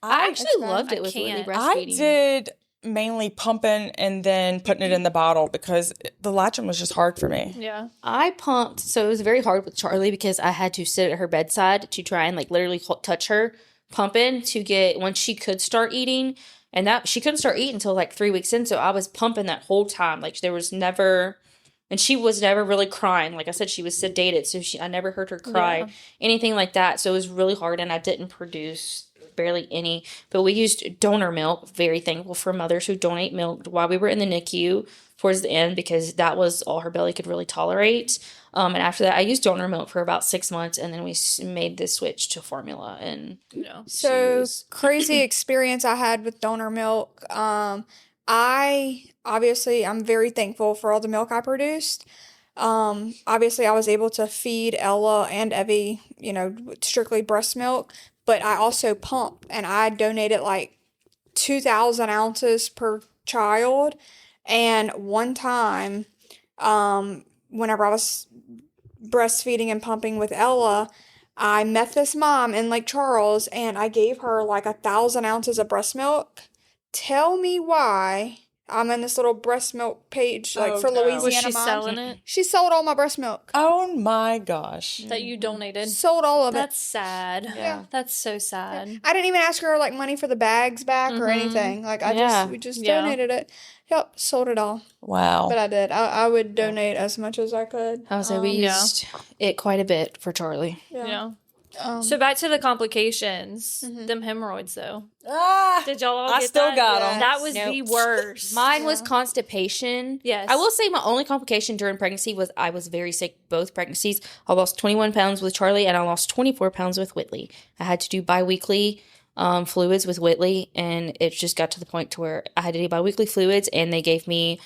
Speaker 4: actually
Speaker 2: It's bad.
Speaker 4: loved
Speaker 5: I
Speaker 4: it with Whitley
Speaker 5: can't.
Speaker 3: I
Speaker 4: breastfeeding.
Speaker 3: did mainly pumping and then putting it in the bottle because the latching was just hard for me.
Speaker 5: yeah.
Speaker 4: I pumped, so it was very hard with Charlie because I had to sit at her bedside to try and like literally touch her, pumping to get once she could start eating, and that she couldn't start eating until like 3 weeks in. So I was pumping that whole time. Like there was never, and she was never really crying. Like I said, she was sedated, so I never heard her cry,
Speaker 5: Yeah.
Speaker 4: anything like that. So it was really hard, and I didn't produce barely any. But we used donor milk. Very thankful for mothers who donate milk while we were in the NICU towards the end because that was all her belly could really tolerate. And after that, I used donor milk for about 6 months, and then we made the switch to formula. And
Speaker 5: Yeah.
Speaker 2: So crazy experience I had with donor milk. I obviously I'm very thankful for all the milk I produced. Obviously I was able to feed Ella and Evie, with strictly breast milk, but I also pump and I donated like 2,000 ounces per child. And one time, whenever I was breastfeeding and pumping with Ella, I met this mom in Lake Charles and I gave her like 1,000 ounces of breast milk. Tell me why I'm in this little breast milk page
Speaker 3: Oh,
Speaker 2: for
Speaker 3: no.
Speaker 2: Louisiana
Speaker 5: Was she
Speaker 2: moms.
Speaker 5: selling it
Speaker 2: She sold all my breast milk.
Speaker 3: Oh my gosh.
Speaker 5: that you donated?
Speaker 2: Sold all of it.
Speaker 5: That's sad.
Speaker 2: Yeah.
Speaker 5: That's so sad.
Speaker 2: I didn't even ask her like money for the bags back or
Speaker 5: Mhm.
Speaker 2: anything. Like we just
Speaker 5: Yeah.
Speaker 2: donated it. Yep, sold it all.
Speaker 3: Wow.
Speaker 2: But I did. I would donate as much as I could.
Speaker 4: I would say we
Speaker 5: Yeah.
Speaker 4: used it quite a bit for Charlie.
Speaker 5: Yeah.
Speaker 2: Um,
Speaker 5: So back to the complications. Them hemorrhoids, though.
Speaker 3: Ah,
Speaker 5: Did y'all all
Speaker 3: I
Speaker 5: get
Speaker 3: still
Speaker 5: that?
Speaker 3: got 'em.
Speaker 5: That was
Speaker 4: Nope.
Speaker 5: the worst.
Speaker 4: Mine was constipation.
Speaker 5: Yes.
Speaker 4: I will say my only complication during pregnancy was I was very sick both pregnancies. I lost 21 pounds with Charlie and I lost 24 pounds with Whitley. I had to do biweekly fluids with Whitley, and it just got to the point to where I had to do biweekly fluids, and they gave me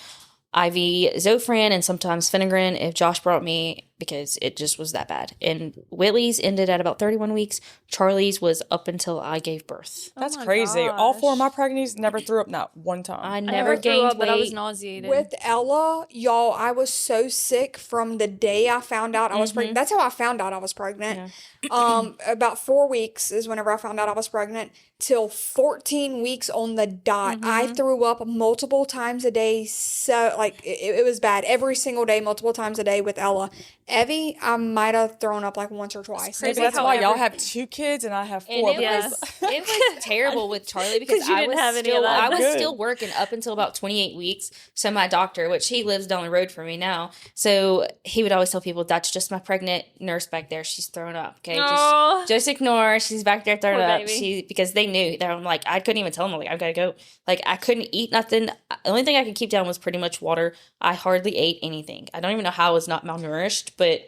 Speaker 4: IV Zofran and sometimes Phenergan if Josh brought me, because it just was that bad. And Whitley's ended at about 31 weeks. Charlie's was up until I gave birth.
Speaker 3: that's
Speaker 5: my
Speaker 3: crazy. All 4 of my
Speaker 5: gosh.
Speaker 3: pregnancies never threw up, not one time.
Speaker 4: I
Speaker 5: I
Speaker 4: never
Speaker 5: never threw
Speaker 4: gained
Speaker 5: up, but I was
Speaker 4: weight.
Speaker 5: nauseated.
Speaker 2: with Ella, y'all, I was so sick from the day I found out I was pregnant. That's how I found out I was pregnant. About 4 weeks is whenever I found out I was pregnant, till 14 weeks on the dot. I threw up multiple times a day. So like it was bad every single day, multiple times a day with Ella. Evie, I might have thrown up like once or twice.
Speaker 3: Maybe
Speaker 5: crazy
Speaker 3: that's
Speaker 5: how
Speaker 3: why y'all
Speaker 5: every-
Speaker 3: have 2 kids and I have 4.
Speaker 4: And it
Speaker 5: Yeah.
Speaker 4: was it was terrible with Charlie because
Speaker 5: 'Cause you
Speaker 4: I
Speaker 5: didn't
Speaker 4: was
Speaker 5: have any of
Speaker 4: still
Speaker 5: that.
Speaker 4: I was
Speaker 3: Good.
Speaker 4: still working up until about 28 weeks. So my doctor, which he lives down the road from me now, so he would always tell people that's just my pregnant nurse back there. She's throwing up. Okay,
Speaker 5: Aw.
Speaker 4: just ignore her. She's back there throwing
Speaker 5: Poor
Speaker 4: up.
Speaker 5: baby.
Speaker 4: Because they knew that I'm like I couldn't even tell them like I've got to go. Like I couldn't eat nothing. The only thing I could keep down was pretty much water. I hardly ate anything. I don't even know how I was not malnourished, but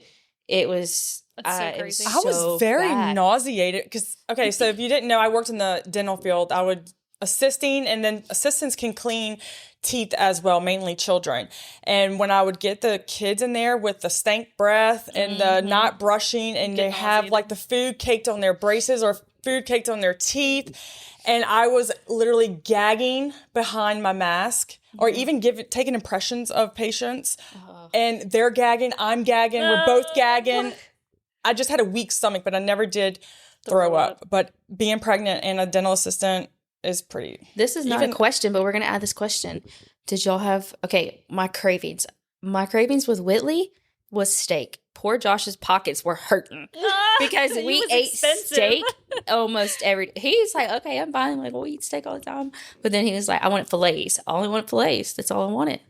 Speaker 4: it was.
Speaker 5: That's so
Speaker 4: it was
Speaker 5: crazy.
Speaker 3: I was
Speaker 4: so
Speaker 3: very
Speaker 4: bad.
Speaker 3: nauseated because, okay, so if you didn't know, I worked in the dental field. I would assisting, and then assistants can clean teeth as well, mainly children. And when I would get the kids in there with the stank breath and the not brushing, and they have like the food caked on their braces or food caked on their teeth, and I was literally gagging behind my mask, or even taking impressions of patients, and they're gagging, I'm gagging, we're both gagging. I just had a weak stomach, but I never did throw up. But being pregnant and a dental assistant is pretty.
Speaker 4: This is not
Speaker 3: Even-
Speaker 4: a question, but we're going to add this question. Did y'all have, okay, my cravings. My cravings with Whitley was steak. Poor Josh's pockets were hurting because
Speaker 5: He
Speaker 4: we
Speaker 5: was
Speaker 4: ate
Speaker 5: expensive.
Speaker 4: steak almost every, he's like, okay, I'm fine. Like, we'll eat steak all the time. But then he was like, I want fillets. I only want fillets. That's all I wanted.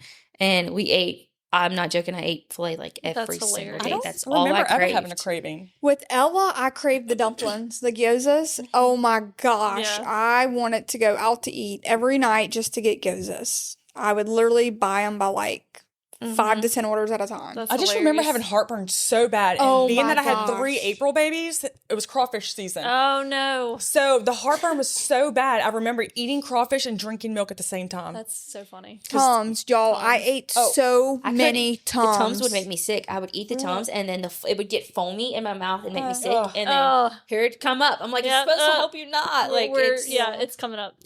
Speaker 4: And we ate, I'm not joking, I ate filet like every
Speaker 5: That's
Speaker 4: single
Speaker 5: hilarious.
Speaker 4: day.
Speaker 3: I don't
Speaker 4: That's all I
Speaker 3: remember ever
Speaker 4: craved.
Speaker 3: having a craving.
Speaker 2: With Ella, I craved the dumplings, the gyozas. Oh my gosh.
Speaker 5: Yeah.
Speaker 2: I wanted to go out to eat every night just to get gyozas. I would literally buy them by like 5 to 10 orders at a time.
Speaker 5: That's
Speaker 3: I just remember
Speaker 5: hilarious.
Speaker 3: having heartburn so bad. And
Speaker 2: Oh
Speaker 3: being
Speaker 2: my
Speaker 3: that I had 3
Speaker 2: gosh.
Speaker 3: April babies, it was crawfish season.
Speaker 5: Oh no,
Speaker 3: So the heartburn was so bad. I remember eating crawfish and drinking milk at the same time.
Speaker 5: that's so funny.
Speaker 2: Tums, y'all. I ate so
Speaker 4: I
Speaker 2: many
Speaker 4: couldn't- The Tums
Speaker 2: Tums.
Speaker 4: would make me sick. I would eat the Tums, and then it would get foamy in my mouth and make me sick.
Speaker 3: Ugh.
Speaker 4: And then
Speaker 5: Ugh.
Speaker 4: here it'd come up. I'm like,
Speaker 5: Yeah,
Speaker 4: it's supposed to help you not. Like,
Speaker 5: It's coming up.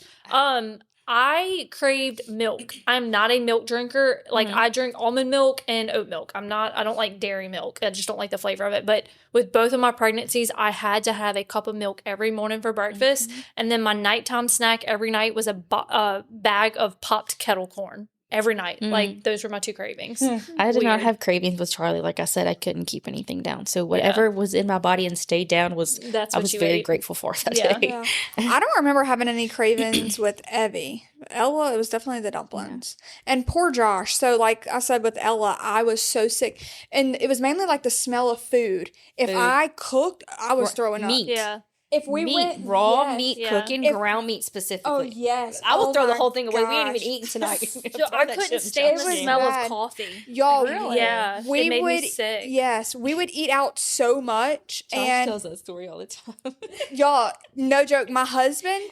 Speaker 5: I craved milk. I'm not a milk drinker. Like I drink almond milk and oat milk. I don't like dairy milk. I just don't like the flavor of it. But with both of my pregnancies, I had to have a cup of milk every morning for breakfast. And then my nighttime snack every night was a bag of popped kettle corn every night. Like those were my 2 cravings.
Speaker 4: I did not
Speaker 5: Weird.
Speaker 4: have cravings with Charlie. Like I said, I couldn't keep anything down. So whatever was in my body and stayed down was
Speaker 5: That's
Speaker 4: I
Speaker 5: what
Speaker 4: was
Speaker 5: you
Speaker 4: very
Speaker 5: ate.
Speaker 4: grateful for that
Speaker 5: Yeah.
Speaker 4: day.
Speaker 2: Yeah. I don't remember having any cravings with Evie. Ella, it was definitely the dumplings. And poor Josh. So, like I said with Ella, I was so sick. And it was mainly like the smell of food. If I cooked, I was throwing
Speaker 4: Meat.
Speaker 2: up.
Speaker 5: Yeah.
Speaker 2: If we
Speaker 4: meat,
Speaker 2: went
Speaker 4: raw
Speaker 2: yes.
Speaker 4: meat
Speaker 5: Yeah.
Speaker 4: cooking,
Speaker 2: If-
Speaker 4: ground meat specifically.
Speaker 2: Oh, yes.
Speaker 4: I will
Speaker 2: Oh
Speaker 4: throw the
Speaker 2: my
Speaker 4: whole thing away. We ain't even
Speaker 2: gosh.
Speaker 4: eating tonight.
Speaker 5: So I couldn't stand the
Speaker 2: was
Speaker 5: smell
Speaker 2: bad.
Speaker 5: of coffee.
Speaker 2: Y'all,
Speaker 4: Really?
Speaker 5: Yeah, it
Speaker 2: we
Speaker 5: made
Speaker 2: would,
Speaker 5: me sick.
Speaker 2: yes, we would eat out so much.
Speaker 4: Josh
Speaker 2: and
Speaker 4: tells that story all the time.
Speaker 2: y'all, no joke, my husband,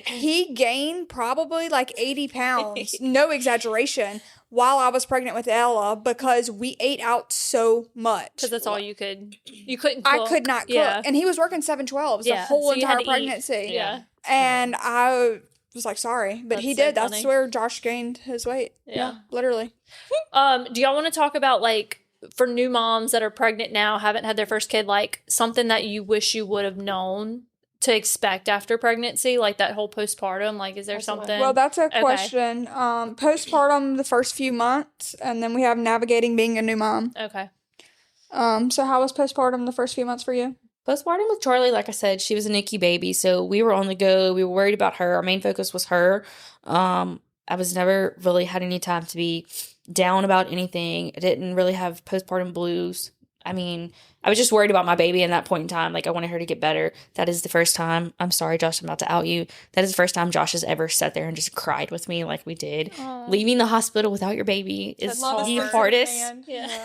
Speaker 2: he gained probably like 80 pounds, no exaggeration, while I was pregnant with Ella because we ate out so much.
Speaker 5: Because that's all you couldn't cook.
Speaker 2: I could not cook.
Speaker 5: Yeah.
Speaker 2: And he was working 7/12s the
Speaker 5: Yeah,
Speaker 2: whole
Speaker 5: so you had
Speaker 2: entire
Speaker 5: to eat.
Speaker 2: pregnancy.
Speaker 5: Yeah.
Speaker 2: And I was like, sorry. But he
Speaker 5: That's so
Speaker 2: did. That's
Speaker 5: funny.
Speaker 2: where Josh gained his weight.
Speaker 5: Yeah.
Speaker 2: Literally.
Speaker 5: Do y'all want to talk about, like, for new moms that are pregnant now, haven't had their first kid, like something that you wish you would have known to expect after pregnancy, like that whole postpartum? Like, is there something?
Speaker 2: Well, that's a
Speaker 5: Okay.
Speaker 2: question. Postpartum, the first few months, and then we have navigating being a new mom.
Speaker 5: Okay.
Speaker 2: So how was postpartum the first few months for you?
Speaker 4: Postpartum with Charlie, like I said, she was a NICU baby, so we were on the go. We were worried about her. Our main focus was her. I was never really had any time to be down about anything. I didn't really have postpartum blues. I mean, I was just worried about my baby in that point in time. Like, I wanted her to get better. That is the first time. I'm sorry, Josh, I'm about to out you. That is the first time Josh has ever sat there and just cried with me like we did. Leaving the hospital without your baby is
Speaker 5: That's
Speaker 4: the
Speaker 5: hard.
Speaker 4: hardest.
Speaker 5: Yeah.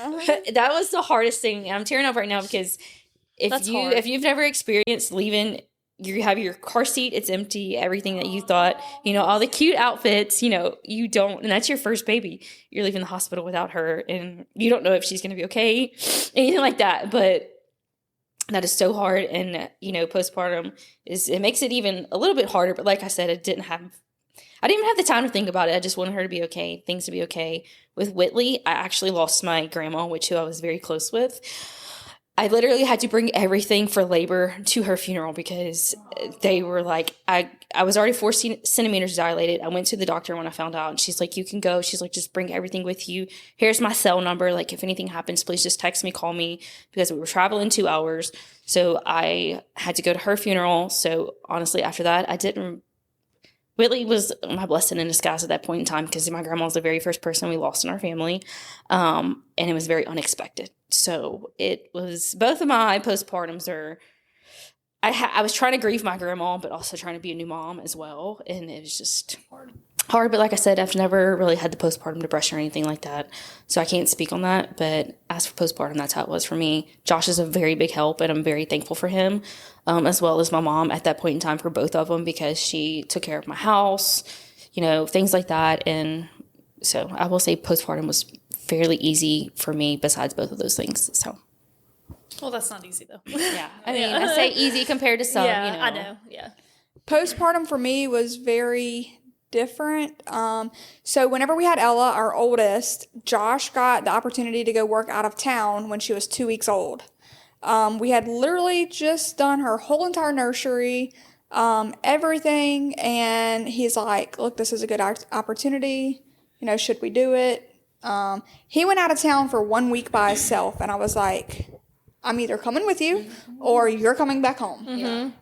Speaker 4: That was the hardest thing. And I'm tearing up right now because
Speaker 5: That's hard.
Speaker 4: if you've never experienced leaving, you have your car seat, it's empty, everything that you thought, all the cute outfits, you don't, and that's your first baby. You're leaving the hospital without her, and you don't know if she's going to be okay, anything like that. But that is so hard, and postpartum it makes it even a little bit harder. But like I said, I didn't even have the time to think about it. I just wanted her to be okay, things to be okay. With Whitley, I actually lost my grandma, who I was very close with. I literally had to bring everything for labor to her funeral because they were like, I was already 4 centimeters dilated. I went to the doctor when I found out, and she's like, you can go. She's like, just bring everything with you. Here's my cell number. Like, if anything happens, please just text me, call me, because we were traveling 2 hours. So I had to go to her funeral. So honestly, after that, Whitley was my blessing in disguise at that point in time because my grandma was the very first person we lost in our family. And it was very unexpected. So it was, both of my postpartums are, I was trying to grieve my grandma, but also trying to be a new mom as well. And it was just hard. But like I said, I've never really had the postpartum depression or anything like that. So I can't speak on that. But as for postpartum, that's how it was for me. Josh is a very big help, and I'm very thankful for him, as well as my mom at that point in time for both of them, because she took care of my house, things like that. And so I will say postpartum was fairly easy for me besides both of those things. So
Speaker 5: Well, that's not easy though.
Speaker 4: yeah, I mean, I say easy compared to some,
Speaker 5: Yeah, I know. Yeah.
Speaker 2: Postpartum for me was very different. So whenever we had Ella, our oldest, Josh got the opportunity to go work out of town when she was 2 weeks old. We had literally just done her whole entire nursery, everything, and he's like, look, this is a good opportunity. Should we do it? He went out of town for 1 week by himself, and I was like, I'm either coming with you or you're coming back home.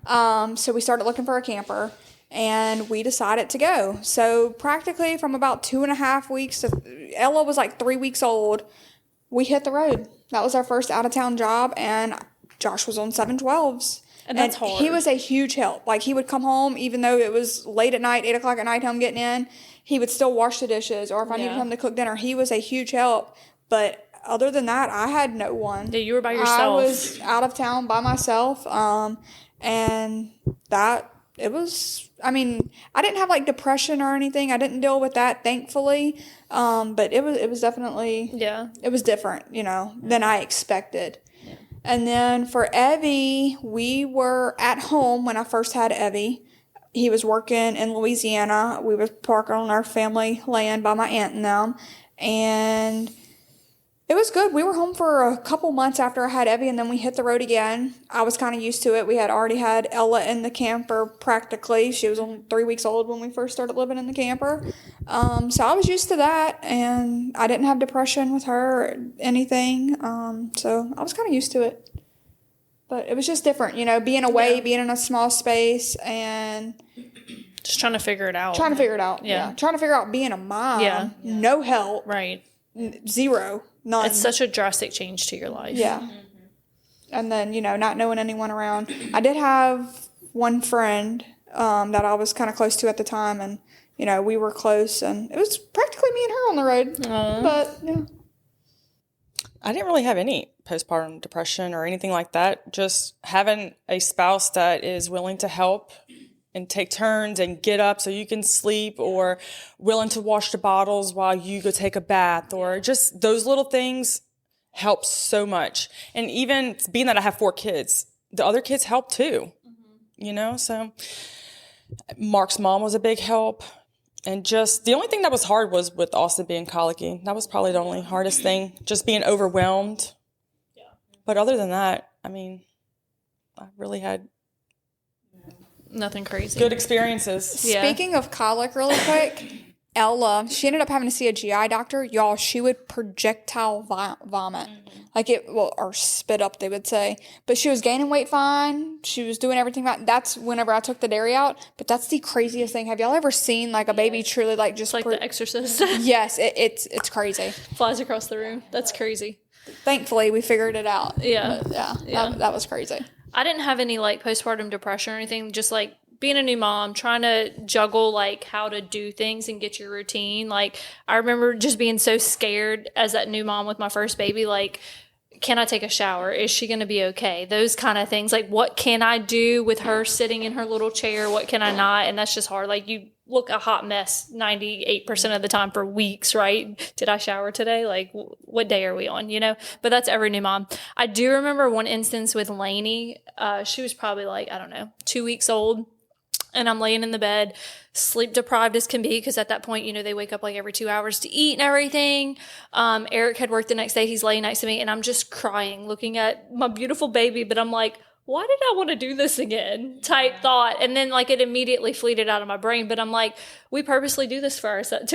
Speaker 2: So we started looking for a camper, and we decided to go. So practically from about 2.5 weeks to Ella was like 3 weeks old, we hit the road. That was our first out-of-town job, and Josh was on 7/12s.
Speaker 5: And that's hard.
Speaker 2: He was a huge help. Like, he would come home, even though it was late at night, 8 o'clock at night, home getting in. he would still wash the dishes, or if I needed him to cook dinner, he was a huge help. But other than that, I had no one.
Speaker 5: Yeah, you were by yourself.
Speaker 2: I was out of town by myself, and that, it was, I mean, I didn't have like depression or anything. I didn't deal with that, thankfully. But it was definitely, it was different, than I expected. Yeah. And then for Evie, we were at home when I first had Evie. He was working in Louisiana. We were parking on our family land by my aunt and them. And it was good. We were home for a couple months after I had Evie, and then we hit the road again. I was kind of used to it. We had already had Ella in the camper practically. She was only 3 weeks old when we first started living in the camper. So I was used to that, and I didn't have depression with her or anything. So I was kind of used to it. But it was just different, being away, being in a small space, and
Speaker 5: just trying to figure it out.
Speaker 2: Yeah. Trying to figure out being a mom.
Speaker 5: Yeah.
Speaker 2: No help.
Speaker 5: Right.
Speaker 2: Zero. None.
Speaker 5: It's such a drastic change to your life.
Speaker 2: Yeah. And then, not knowing anyone around. I did have one friend that I was kind of close to at the time, and, we were close, and it was practically me and her on the road.
Speaker 5: Aww.
Speaker 2: But, yeah.
Speaker 3: I didn't really have any postpartum depression or anything like that. Just having a spouse that is willing to help and take turns and get up so you can sleep, or willing to wash the bottles while you go take a bath, or just those little things help so much. And even being that I have 4 kids, the other kids help too, so Mark's mom was a big help. And just the only thing that was hard was with Austin being colicky. That was probably the only hardest thing, just being overwhelmed. Yeah. But other than that, I really had
Speaker 5: nothing crazy.
Speaker 3: Good experiences.
Speaker 5: Yeah.
Speaker 2: Speaking of colic really quick, Ella, she ended up having to see a GI doctor. Y'all, she would projectile vomit. Or spit up, they would say. But she was gaining weight fine. She was doing everything fine. That's whenever I took the dairy out. But that's the craziest thing. Have y'all ever seen a baby truly just
Speaker 5: like The Exorcist?
Speaker 2: Yes, it's crazy.
Speaker 5: Flies across the room. That's crazy.
Speaker 2: Thankfully, we figured it out.
Speaker 5: Yeah.
Speaker 2: But, that was crazy.
Speaker 5: I didn't have any postpartum depression or anything. Just being a new mom, trying to juggle how to do things and get your routine. I remember just being so scared as that new mom with my first baby. Can I take a shower? Is she going to be okay? Those kind of things. What can I do with her sitting in her little chair? What can I not? And that's just hard. You look a hot mess 98% of the time for weeks, right? Did I shower today? What day are we on? But that's every new mom. I do remember one instance with Lainey. She was probably 2 weeks old. And I'm laying in the bed, sleep deprived as can be, because at that point, they wake up every 2 hours to eat and everything. Eric had worked the next day. He's laying next to me, and I'm just crying, looking at my beautiful baby. But I'm like, why did I want to do this again? Type thought. And then it immediately fleeted out of my brain. But I'm like, we purposely do this to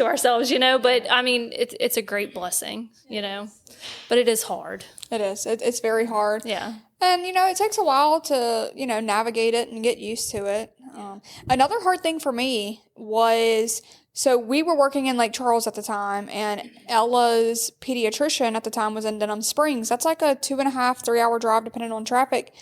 Speaker 5: ourselves, But it's a great blessing, But it is hard.
Speaker 2: It is. It's very hard.
Speaker 5: Yeah.
Speaker 2: And, it takes a while to, navigate it and get used to it. Another hard thing for me was, so we were working in Lake Charles at the time, and Ella's pediatrician at the time was in Denham Springs. That's a 2.5, 3 hour drive depending on traffic.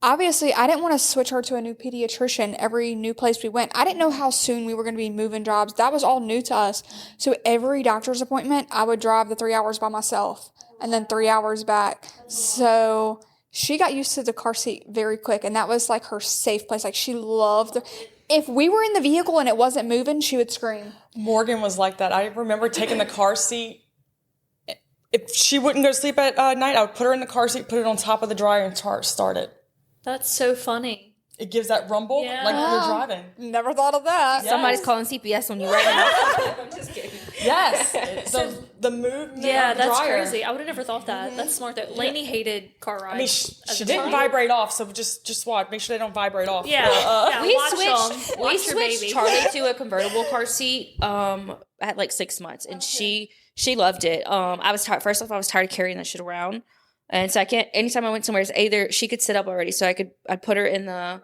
Speaker 2: Obviously, I didn't want to switch her to a new pediatrician every new place we went. I didn't know how soon we were going to be moving jobs. That was all new to us. So every doctor's appointment, I would drive the 3 hours by myself and then 3 hours back. So she got used to the car seat very quick, and that was her safe place. She loved if we were in the vehicle and it wasn't moving, she would scream.
Speaker 3: Morgan was like that. I remember taking the car seat. If she wouldn't go to sleep at night, I would put her in the car seat, put it on top of the dryer, and start it.
Speaker 5: That's so funny.
Speaker 3: It gives that rumble like you're driving.
Speaker 2: Never thought of that.
Speaker 4: Yes. Somebody's calling CPS on you right now. I'm just kidding.
Speaker 3: Yes. The movement of the
Speaker 5: that's
Speaker 3: dryer.
Speaker 5: crazy. I would have never thought that. Mm-hmm. That's smart though. Lainey hated car rides.
Speaker 3: She didn't vibrate off, so just watch. Make sure they don't vibrate off.
Speaker 5: Yeah.
Speaker 4: We
Speaker 5: watch
Speaker 4: switched Charlie to a convertible car seat at 6 months, and she loved it. I was tired. First off, I was tired of carrying that shit around. And second, anytime I went somewhere, either she could sit up already, so I'd put her in the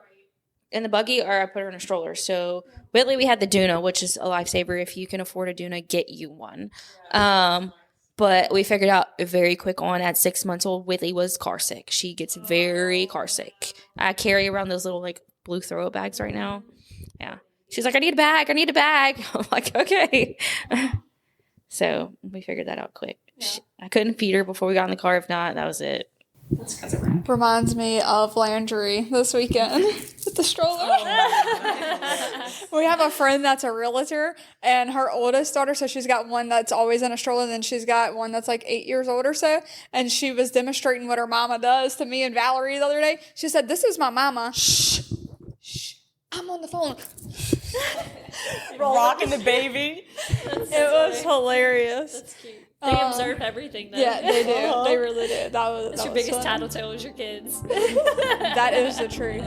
Speaker 4: buggy, or I put her in a stroller. So Whitley, we had the Duna, which is a lifesaver. If you can afford a Duna, get you one. But we figured out very quick on at 6 months old, Whitley was car sick. She gets very car sick. I carry around those little blue throw bags right now. Yeah. She's like, I need a bag. I'm like, okay. So we figured that out quick. I couldn't feed her before we got in the car. If not, that was it.
Speaker 2: Reminds me of Landry this weekend with the stroller. We have a friend that's a realtor, and her oldest daughter, so she's got one that's always in a stroller, and then she's got one that's like 8 years old or so, and she was demonstrating what her mama does to me and Valerie the other day. She said, "This is my mama. Shh, shh, I'm on the phone."
Speaker 3: Rocking the baby.
Speaker 2: It was hilarious.
Speaker 5: That's cute. They observe everything, though.
Speaker 2: Yeah, they do. They really do.
Speaker 5: That's your biggest tattletale is your kids.
Speaker 2: That is the truth.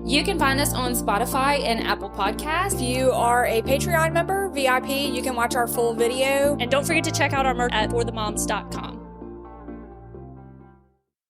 Speaker 4: You can find us on Spotify and Apple Podcasts.
Speaker 2: If you are a Patreon member, VIP, you can watch our full video.
Speaker 5: And don't forget to check out our merch at fourthemoms.com.